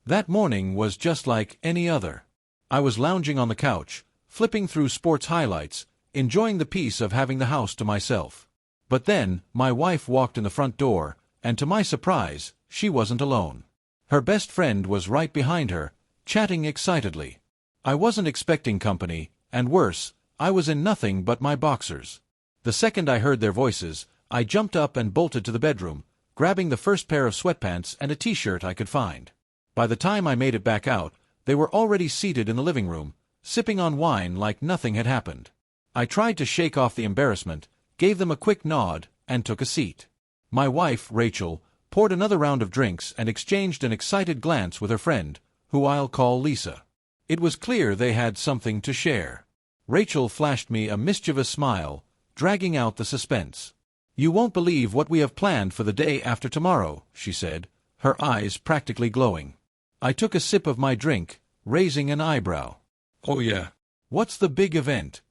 That morning was just like any other. I was lounging on the couch, flipping through sports highlights, enjoying the peace of having the house to myself. But then, my wife walked in the front door, and to my surprise, she wasn't alone. Her best friend was right behind her, chatting excitedly. I wasn't expecting company, and worse, I was in nothing but my boxers. The second I heard their voices, I jumped up and bolted to the bedroom, grabbing the first pair of sweatpants and a t-shirt I could find. By the time I made it back out, they were already seated in the living room, sipping on wine like nothing had happened. I tried to shake off the embarrassment, gave them a quick nod, and took a seat. My wife, Rachel, poured another round of drinks and exchanged an excited glance with her friend, who I'll call Lisa. It was clear they had something to share. Rachel flashed me a mischievous smile, dragging out the suspense. "You won't believe what we have planned for the day after tomorrow," she said, her eyes practically glowing. I took a sip of my drink, raising an eyebrow. "Oh yeah. What's the big event?"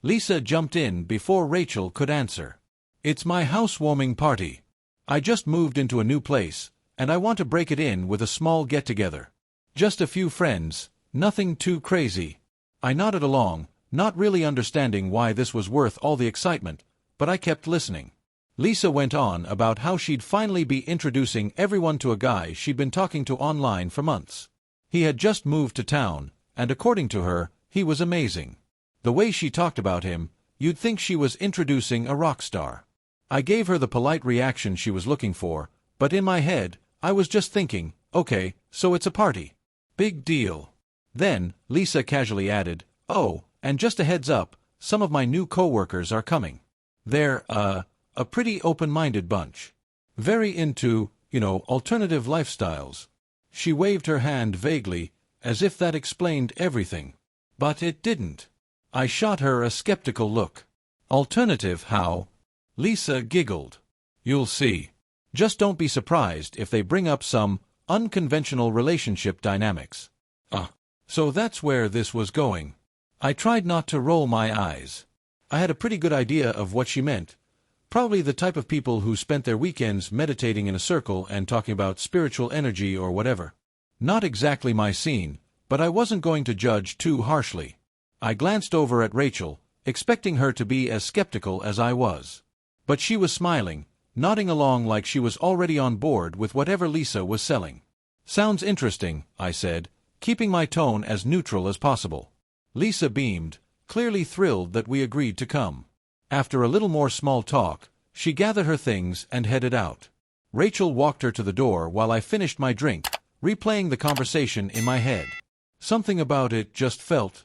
Lisa jumped in before Rachel could answer. "It's my housewarming party. I just moved into a new place, and I want to break it in with a small get-together. Just a few friends, nothing too crazy." I nodded along, not really understanding why this was worth all the excitement, but I kept listening. Lisa went on about how she'd finally be introducing everyone to a guy she'd been talking to online for months. He had just moved to town, and according to her, he was amazing. The way she talked about him, you'd think she was introducing a rock star. I gave her the polite reaction she was looking for, but in my head, I was just thinking, okay, so it's a party. Big deal. Then, Lisa casually added, "Oh, and just a heads up, some of my new coworkers are coming. They're, a pretty open-minded bunch. Very into, alternative lifestyles." She waved her hand vaguely, as if that explained everything. But it didn't. I shot her a skeptical look. "Alternative how?" Lisa giggled. "You'll see. Just don't be surprised if they bring up some unconventional relationship dynamics." So that's where this was going. I tried not to roll my eyes. I had a pretty good idea of what she meant. Probably the type of people who spent their weekends meditating in a circle and talking about spiritual energy or whatever. Not exactly my scene, but I wasn't going to judge too harshly. I glanced over at Rachel, expecting her to be as skeptical as I was. But she was smiling, nodding along like she was already on board with whatever Lisa was selling. "Sounds interesting," I said, keeping my tone as neutral as possible. Lisa beamed, clearly thrilled that we agreed to come. After a little more small talk, she gathered her things and headed out. Rachel walked her to the door while I finished my drink, replaying the conversation in my head. Something about it just felt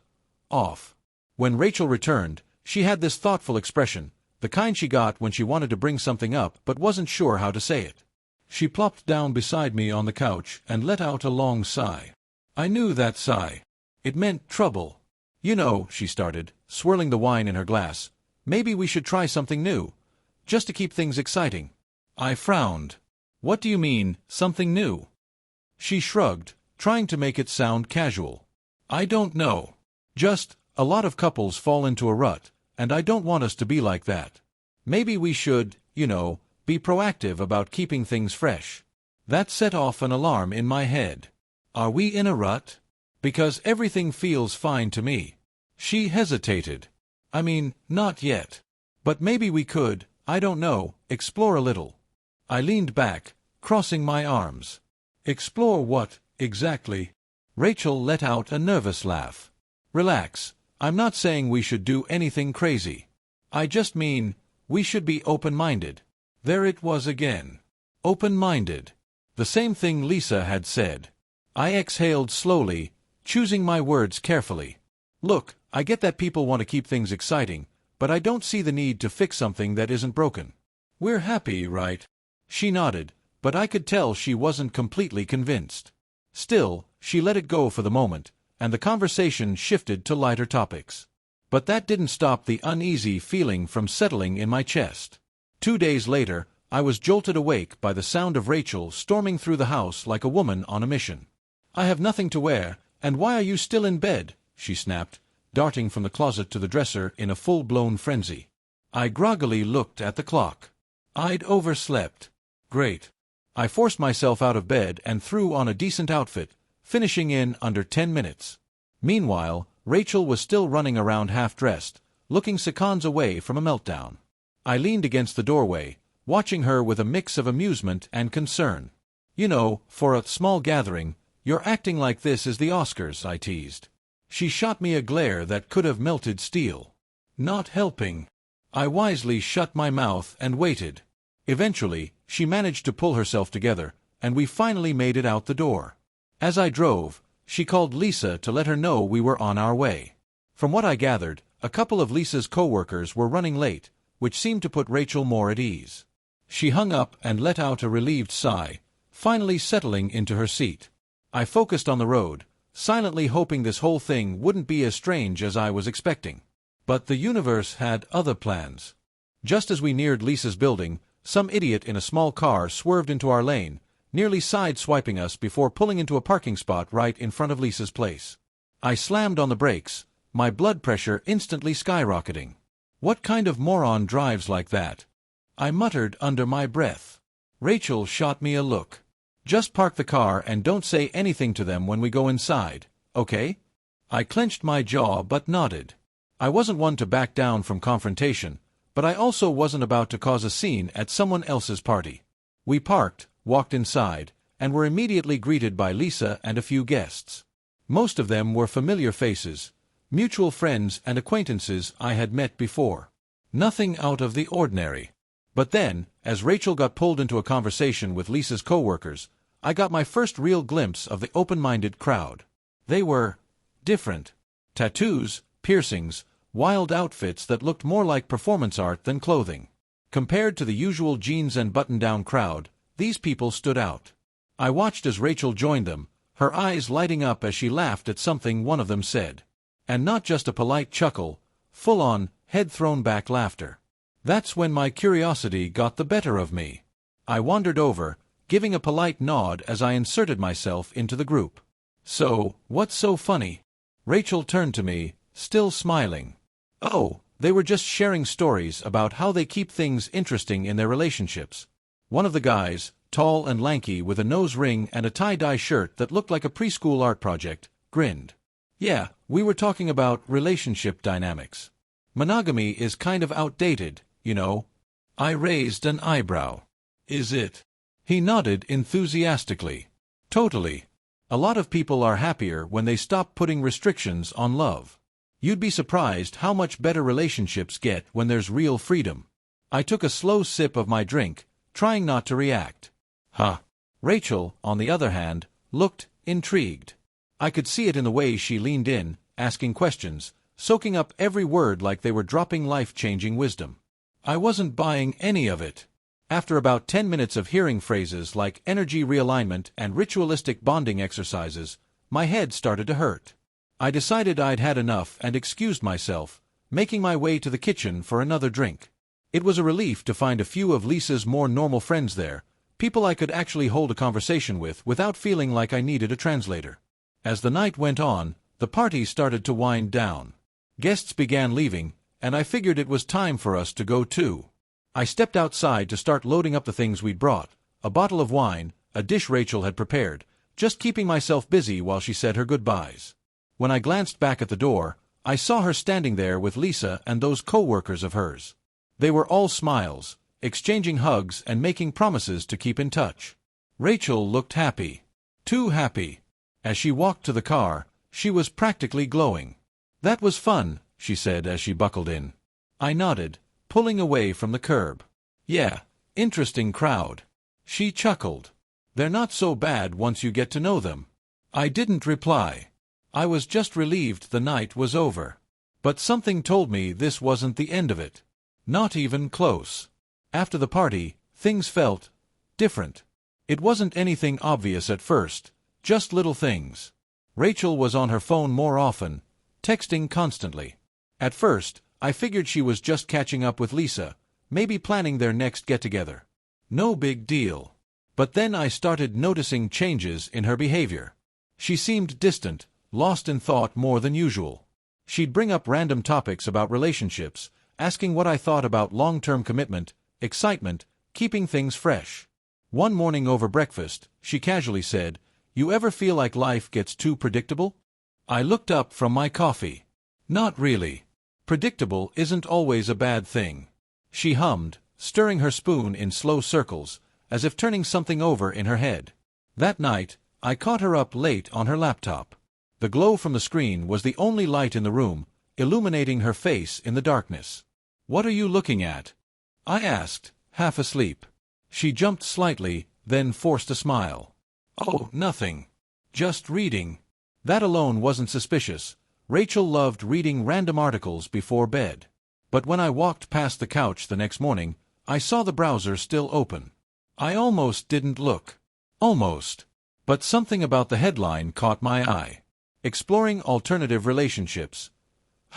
off. When Rachel returned, she had this thoughtful expression, the kind she got when she wanted to bring something up but wasn't sure how to say it. She plopped down beside me on the couch and let out a long sigh. I knew that sigh. It meant trouble. She started, swirling the wine in her glass. "Maybe we should try something new, just to keep things exciting." I frowned. "What do you mean, something new?" She shrugged, trying to make it sound casual. "I don't know. Just, a lot of couples fall into a rut, and I don't want us to be like that. Maybe we should, be proactive about keeping things fresh." That set off an alarm in my head. Are we in a rut? Because everything feels fine to me. She hesitated. "I mean, not yet. But maybe we could, I don't know, explore a little." I leaned back, crossing my arms. "Explore what, exactly?" Rachel let out a nervous laugh. "Relax, I'm not saying we should do anything crazy. I just mean, we should be open-minded." There it was again. Open-minded. The same thing Lisa had said. I exhaled slowly, choosing my words carefully. "Look, I get that people want to keep things exciting, but I don't see the need to fix something that isn't broken. We're happy, right?" She nodded, but I could tell she wasn't completely convinced. Still, she let it go for the moment, and the conversation shifted to lighter topics. But that didn't stop the uneasy feeling from settling in my chest. 2 days later, I was jolted awake by the sound of Rachel storming through the house like a woman on a mission. "I have nothing to wear, and why are you still in bed?" she snapped, darting from the closet to the dresser in a full-blown frenzy. I groggily looked at the clock. I'd overslept. Great. I forced myself out of bed and threw on a decent outfit, finishing in under 10 minutes. Meanwhile, Rachel was still running around half-dressed, looking seconds away from a meltdown. I leaned against the doorway, watching her with a mix of amusement and concern. "You know, for a small gathering, you're acting like this is the Oscars," I teased. She shot me a glare that could have melted steel. Not helping. I wisely shut my mouth and waited. Eventually, she managed to pull herself together, and we finally made it out the door. As I drove, she called Lisa to let her know we were on our way. From what I gathered, a couple of Lisa's co-workers were running late, which seemed to put Rachel more at ease. She hung up and let out a relieved sigh, finally settling into her seat. I focused on the road, silently hoping this whole thing wouldn't be as strange as I was expecting. But the universe had other plans. Just as we neared Lisa's building, some idiot in a small car swerved into our lane, nearly side-swiping us before pulling into a parking spot right in front of Lisa's place. I slammed on the brakes, my blood pressure instantly skyrocketing. What kind of moron drives like that? I muttered under my breath. Rachel shot me a look. "Just park the car and don't say anything to them when we go inside, okay?" I clenched my jaw but nodded. I wasn't one to back down from confrontation, but I also wasn't about to cause a scene at someone else's party. We parked, walked inside, and were immediately greeted by Lisa and a few guests. Most of them were familiar faces, mutual friends and acquaintances I had met before. Nothing out of the ordinary. But then, as Rachel got pulled into a conversation with Lisa's co-workers, I got my first real glimpse of the open-minded crowd. They were different. Tattoos, piercings, wild outfits that looked more like performance art than clothing. Compared to the usual jeans and button-down crowd, these people stood out. I watched as Rachel joined them, her eyes lighting up as she laughed at something one of them said. And not just a polite chuckle, full-on, head-thrown-back laughter. That's when my curiosity got the better of me. I wandered over, giving a polite nod as I inserted myself into the group. "So, what's so funny?" Rachel turned to me, still smiling. "Oh, they were just sharing stories about how they keep things interesting in their relationships." One of the guys, tall and lanky with a nose ring and a tie-dye shirt that looked like a preschool art project, grinned. "Yeah, we were talking about relationship dynamics. Monogamy is kind of outdated, you know." I raised an eyebrow. "Is it?" He nodded enthusiastically. "Totally. A lot of people are happier when they stop putting restrictions on love. You'd be surprised how much better relationships get when there's real freedom." I took a slow sip of my drink, trying not to react. Huh. Rachel, on the other hand, looked intrigued. I could see it in the way she leaned in, asking questions, soaking up every word like they were dropping life-changing wisdom. I wasn't buying any of it. After about 10 minutes of hearing phrases like energy realignment and ritualistic bonding exercises, my head started to hurt. I decided I'd had enough and excused myself, making my way to the kitchen for another drink. It was a relief to find a few of Lisa's more normal friends there, people I could actually hold a conversation with without feeling like I needed a translator. As the night went on, the party started to wind down. Guests began leaving, and I figured it was time for us to go too. I stepped outside to start loading up the things we'd brought, a bottle of wine, a dish Rachel had prepared, just keeping myself busy while she said her goodbyes. When I glanced back at the door, I saw her standing there with Lisa and those co-workers of hers. They were all smiles, exchanging hugs and making promises to keep in touch. Rachel looked happy. Too happy. As she walked to the car, she was practically glowing. "That was fun," she said as she buckled in. I nodded, pulling away from the curb. "Yeah, interesting crowd." She chuckled. "They're not so bad once you get to know them." I didn't reply. I was just relieved the night was over. But something told me this wasn't the end of it. Not even close. After the party, things felt different. It wasn't anything obvious at first, just little things. Rachel was on her phone more often, texting constantly. At first, I figured she was just catching up with Lisa, maybe planning their next get-together. No big deal. But then I started noticing changes in her behavior. She seemed distant, lost in thought more than usual. She'd bring up random topics about relationships, asking what I thought about long-term commitment, excitement, keeping things fresh. One morning over breakfast, she casually said, You ever feel like life gets too predictable? I looked up from my coffee. Not really. Predictable isn't always a bad thing. She hummed, stirring her spoon in slow circles, as if turning something over in her head. That night, I caught her up late on her laptop. The glow from the screen was the only light in the room, illuminating her face in the darkness. "What are you looking at?" I asked, half asleep. She jumped slightly, then forced a smile. "Oh, nothing. Just reading." That alone wasn't suspicious. Rachel loved reading random articles before bed. But when I walked past the couch the next morning, I saw the browser still open. I almost didn't look. Almost. But something about the headline caught my eye. Exploring alternative relationships.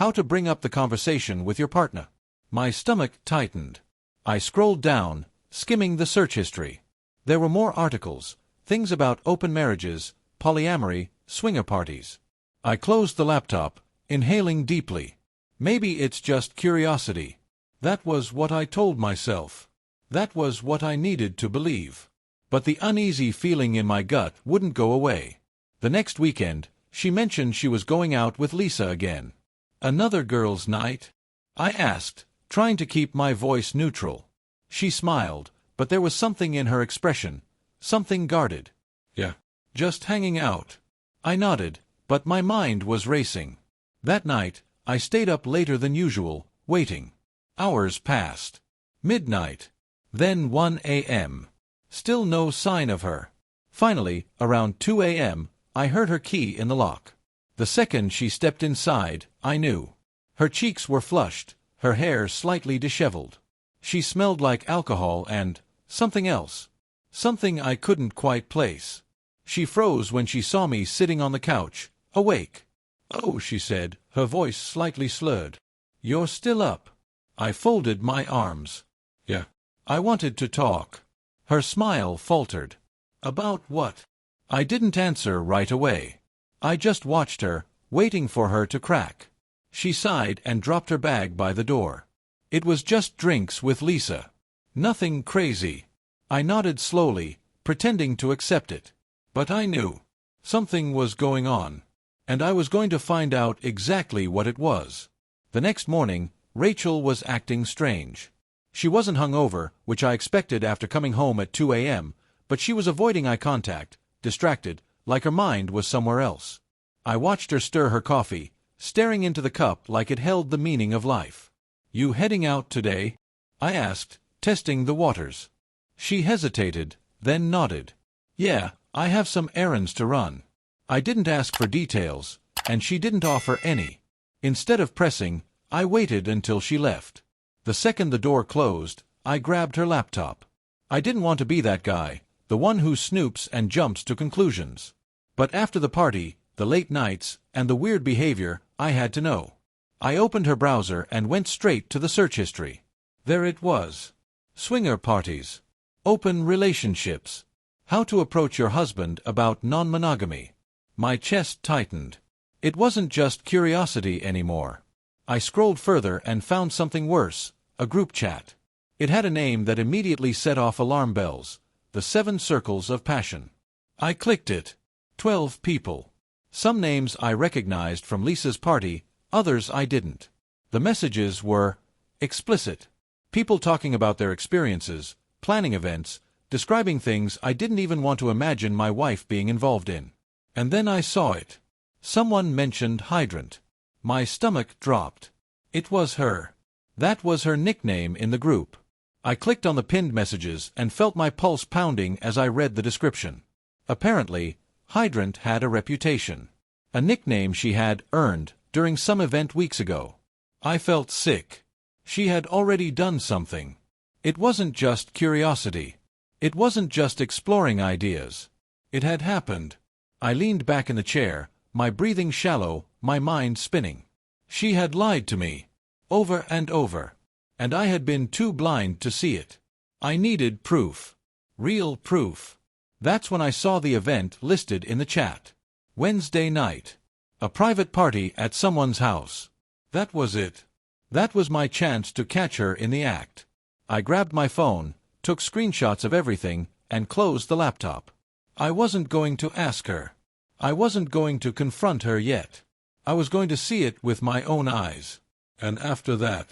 How to bring up the conversation with your partner. My stomach tightened. I scrolled down, skimming the search history. There were more articles, things about open marriages, polyamory, swinger parties. I closed the laptop, inhaling deeply. Maybe it's just curiosity. That was what I told myself. That was what I needed to believe. But the uneasy feeling in my gut wouldn't go away. The next weekend, she mentioned she was going out with Lisa again. "Another girls' night?" I asked, trying to keep my voice neutral. She smiled, but there was something in her expression, something guarded. "Yeah. Just hanging out." I nodded, but my mind was racing. That night, I stayed up later than usual, waiting. Hours passed. Midnight. Then 1 a.m. Still no sign of her. Finally, around 2 a.m., I heard her key in the lock. The second she stepped inside, I knew. Her cheeks were flushed, her hair slightly disheveled. She smelled like alcohol and something else. Something I couldn't quite place. She froze when she saw me sitting on the couch, awake. "Oh," she said, her voice slightly slurred. "You're still up." I folded my arms. "Yeah." I wanted to talk. Her smile faltered. "About what?" I didn't answer right away. I just watched her, waiting for her to crack. She sighed and dropped her bag by the door. "It was just drinks with Lisa. Nothing crazy." I nodded slowly, pretending to accept it. But I knew. Something was going on. And I was going to find out exactly what it was. The next morning, Rachel was acting strange. She wasn't hungover, which I expected after coming home at 2 a.m., but she was avoiding eye contact, distracted, like her mind was somewhere else. I watched her stir her coffee, staring into the cup like it held the meaning of life. "You heading out today?" I asked, testing the waters. She hesitated, then nodded. "Yeah, I have some errands to run." I didn't ask for details, and she didn't offer any. Instead of pressing, I waited until she left. The second the door closed, I grabbed her laptop. I didn't want to be that guy, the one who snoops and jumps to conclusions. But after the party, the late nights, and the weird behavior, I had to know. I opened her browser and went straight to the search history. There it was. Swinger parties. Open relationships. How to approach your husband about non-monogamy. My chest tightened. It wasn't just curiosity anymore. I scrolled further and found something worse, a group chat. It had a name that immediately set off alarm bells, the 7 Circles of Passion. I clicked it. 12 people. Some names I recognized from Lisa's party, others I didn't. The messages were explicit. People talking about their experiences, planning events, describing things I didn't even want to imagine my wife being involved in. And then I saw it. Someone mentioned Hydrant. My stomach dropped. It was her. That was her nickname in the group. I clicked on the pinned messages and felt my pulse pounding as I read the description. Apparently, Hydrant had a reputation. A nickname she had earned during some event weeks ago. I felt sick. She had already done something. It wasn't just curiosity. It wasn't just exploring ideas. It had happened. I leaned back in the chair, my breathing shallow, my mind spinning. She had lied to me. Over and over. And I had been too blind to see it. I needed proof. Real proof. That's when I saw the event listed in the chat. Wednesday night. A private party at someone's house. That was it. That was my chance to catch her in the act. I grabbed my phone, took screenshots of everything, and closed the laptop. I wasn't going to ask her. I wasn't going to confront her yet. I was going to see it with my own eyes. And after that,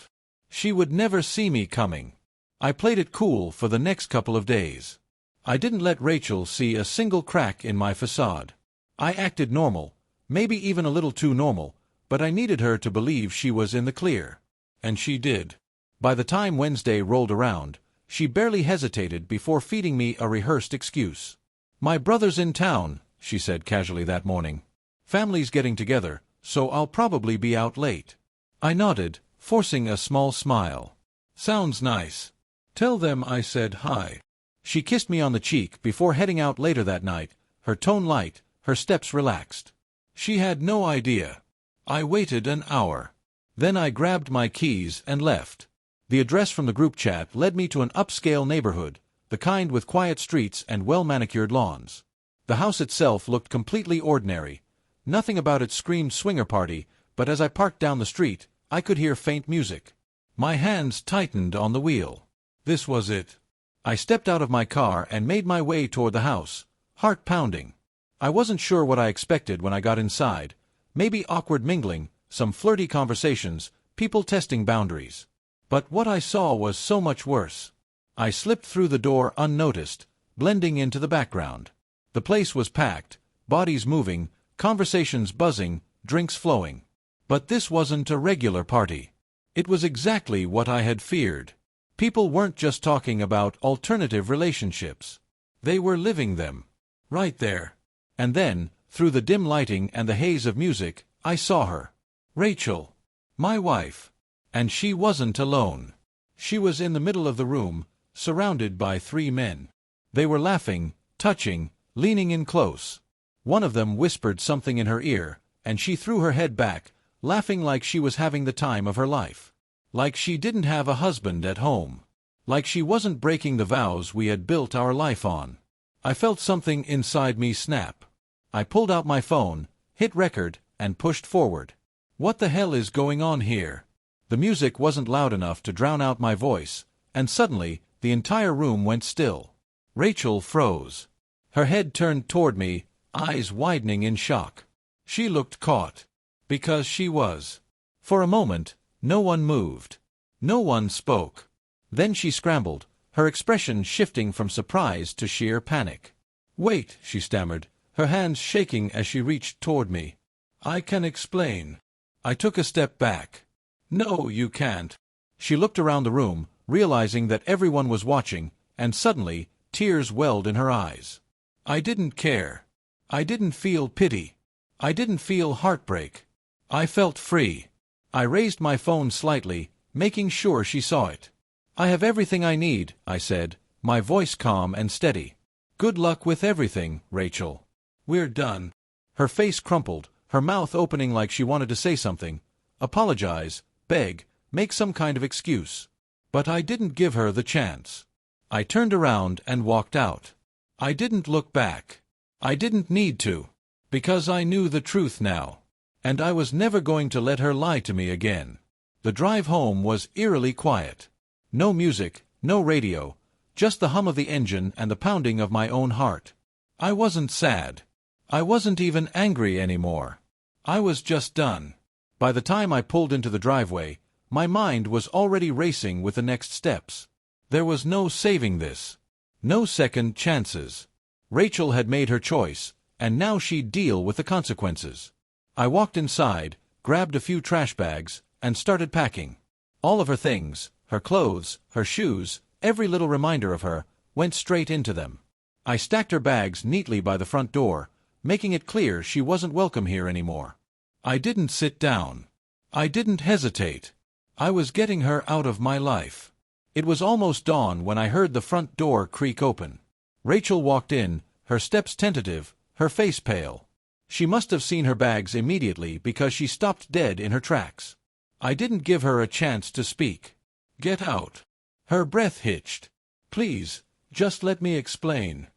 she would never see me coming. I played it cool for the next couple of days. I didn't let Rachel see a single crack in my facade. I acted normal, maybe even a little too normal, but I needed her to believe she was in the clear. And she did. By the time Wednesday rolled around, she barely hesitated before feeding me a rehearsed excuse. "My brother's in town," she said casually that morning. "Family's getting together, so I'll probably be out late." I nodded, forcing a small smile. "Sounds nice. Tell them I said hi." She kissed me on the cheek before heading out later that night, her tone light, her steps relaxed. She had no idea. I waited an hour. Then I grabbed my keys and left. The address from the group chat led me to an upscale neighborhood, the kind with quiet streets and well-manicured lawns. The house itself looked completely ordinary. Nothing about it screamed swinger party, but as I parked down the street, I could hear faint music. My hands tightened on the wheel. This was it. I stepped out of my car and made my way toward the house, heart pounding. I wasn't sure what I expected when I got inside. Maybe awkward mingling, some flirty conversations, people testing boundaries. But what I saw was so much worse. I slipped through the door unnoticed, blending into the background. The place was packed, bodies moving, conversations buzzing, drinks flowing. But this wasn't a regular party. It was exactly what I had feared. People weren't just talking about alternative relationships. They were living them. Right there. And then, through the dim lighting and the haze of music, I saw her. Rachel. My wife. And she wasn't alone. She was in the middle of the room, surrounded by 3 men. They were laughing, touching, leaning in close. One of them whispered something in her ear, and she threw her head back, laughing like she was having the time of her life. Like she didn't have a husband at home. Like she wasn't breaking the vows we had built our life on. I felt something inside me snap. I pulled out my phone, hit record, and pushed forward. What the hell is going on here? The music wasn't loud enough to drown out my voice, and suddenly, the entire room went still. Rachel froze. Her head turned toward me, eyes widening in shock. She looked caught. Because she was. For a moment, no one moved. No one spoke. Then she scrambled, her expression shifting from surprise to sheer panic. "Wait," she stammered, her hands shaking as she reached toward me. "I can explain." I took a step back. "No, you can't." She looked around the room, realizing that everyone was watching, and suddenly, tears welled in her eyes. I didn't care. I didn't feel pity. I didn't feel heartbreak. I felt free. I raised my phone slightly, making sure she saw it. "I have everything I need," I said, my voice calm and steady. "Good luck with everything, Rachel. We're done." Her face crumpled, her mouth opening like she wanted to say something. Apologize, beg, make some kind of excuse. But I didn't give her the chance. I turned around and walked out. I didn't look back. I didn't need to. Because I knew the truth now. And I was never going to let her lie to me again. The drive home was eerily quiet. No music, no radio, just the hum of the engine and the pounding of my own heart. I wasn't sad. I wasn't even angry anymore. I was just done. By the time I pulled into the driveway, my mind was already racing with the next steps. There was no saving this. No second chances. Rachel had made her choice, and now she'd deal with the consequences. I walked inside, grabbed a few trash bags, and started packing. All of her things, her clothes, her shoes, every little reminder of her, went straight into them. I stacked her bags neatly by the front door, making it clear she wasn't welcome here anymore. I didn't sit down. I didn't hesitate. I was getting her out of my life. It was almost dawn when I heard the front door creak open. Rachel walked in, her steps tentative, her face pale. She must have seen her bags immediately because she stopped dead in her tracks. I didn't give her a chance to speak. "Get out." Her breath hitched. "Please, just let me explain."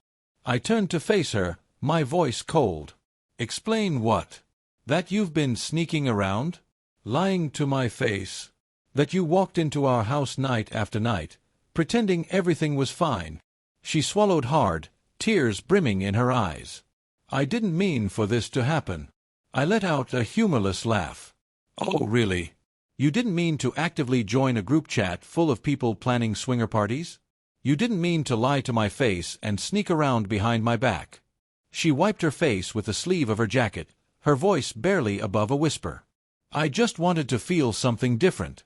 I turned to face her, my voice cold. "Explain what? That you've been sneaking around? Lying to my face? That you walked into our house night after night, pretending everything was fine?" She swallowed hard, tears brimming in her eyes. "I didn't mean for this to happen." I let out a humorless laugh. "Oh, really? You didn't mean to actively join a group chat full of people planning swinger parties? You didn't mean to lie to my face and sneak around behind my back?" She wiped her face with the sleeve of her jacket, her voice barely above a whisper. "I just wanted to feel something different."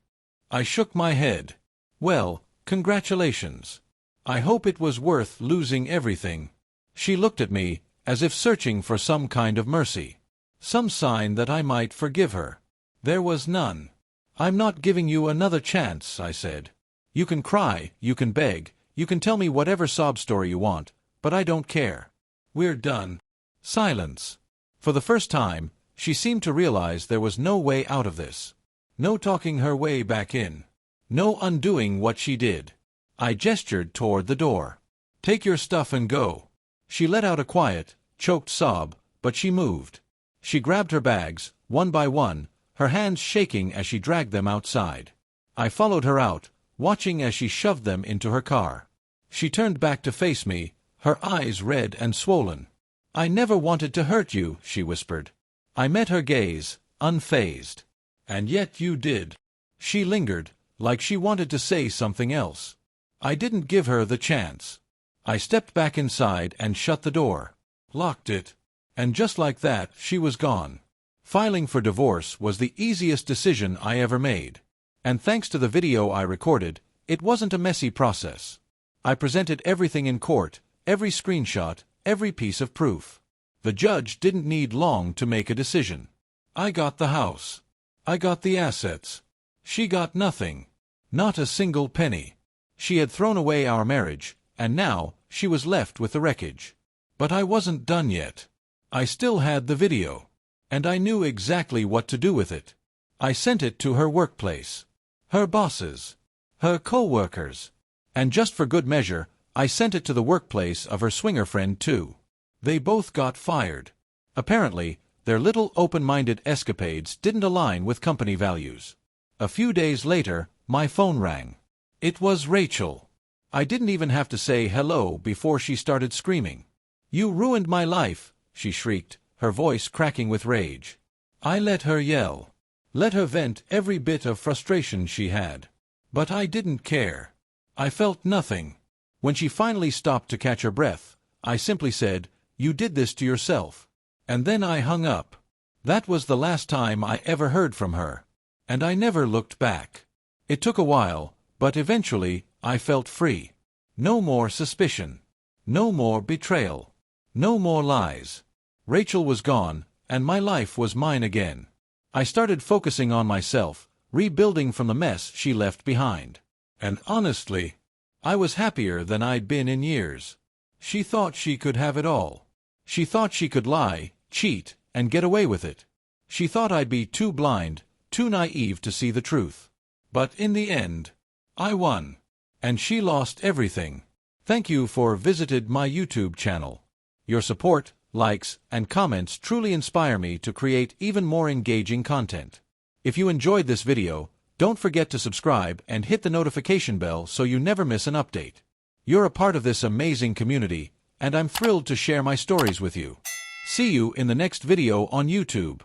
I shook my head. "Well, congratulations. I hope it was worth losing everything." She looked at me, as if searching for some kind of mercy, some sign that I might forgive her. There was none. "I'm not giving you another chance," I said. "You can cry, you can beg, you can tell me whatever sob story you want, but I don't care. We're done." Silence. For the first time, she seemed to realize there was no way out of this. No talking her way back in. No undoing what she did. I gestured toward the door. "Take your stuff and go." She let out a quiet, choked sob, but she moved. She grabbed her bags, one by one, her hands shaking as she dragged them outside. I followed her out, watching as she shoved them into her car. She turned back to face me, her eyes red and swollen. "I never wanted to hurt you," she whispered. I met her gaze, unfazed. "And yet you did." She lingered, like she wanted to say something else. I didn't give her the chance. I stepped back inside and shut the door. Locked it. And just like that, she was gone. Filing for divorce was the easiest decision I ever made. And thanks to the video I recorded, it wasn't a messy process. I presented everything in court, every screenshot, every piece of proof. The judge didn't need long to make a decision. I got the house. I got the assets. She got nothing. Not a single penny. She had thrown away our marriage, and now she was left with the wreckage. But I wasn't done yet. I still had the video. And I knew exactly what to do with it. I sent it to her workplace. Her bosses. Her co-workers. And just for good measure, I sent it to the workplace of her swinger friend too. They both got fired. Apparently, their little open-minded escapades didn't align with company values. A few days later, my phone rang. It was Rachel. I didn't even have to say hello before she started screaming. "You ruined my life," she shrieked, her voice cracking with rage. I let her yell. Let her vent every bit of frustration she had. But I didn't care. I felt nothing. When she finally stopped to catch her breath, I simply said, "You did this to yourself." And then I hung up. That was the last time I ever heard from her. And I never looked back. It took a while, but eventually I felt free. No more suspicion. No more betrayal. No more lies. Rachel was gone, and my life was mine again. I started focusing on myself, rebuilding from the mess she left behind. And honestly, I was happier than I'd been in years. She thought she could have it all. She thought she could lie, cheat, and get away with it. She thought I'd be too blind, too naive to see the truth. But in the end, I won. And she lost everything. Thank you for visited my YouTube channel. Your support, likes, and comments truly inspire me to create even more engaging content. If you enjoyed this video, don't forget to subscribe and hit the notification bell so you never miss an update. You're a part of this amazing community, and I'm thrilled to share my stories with you. See you in the next video on YouTube.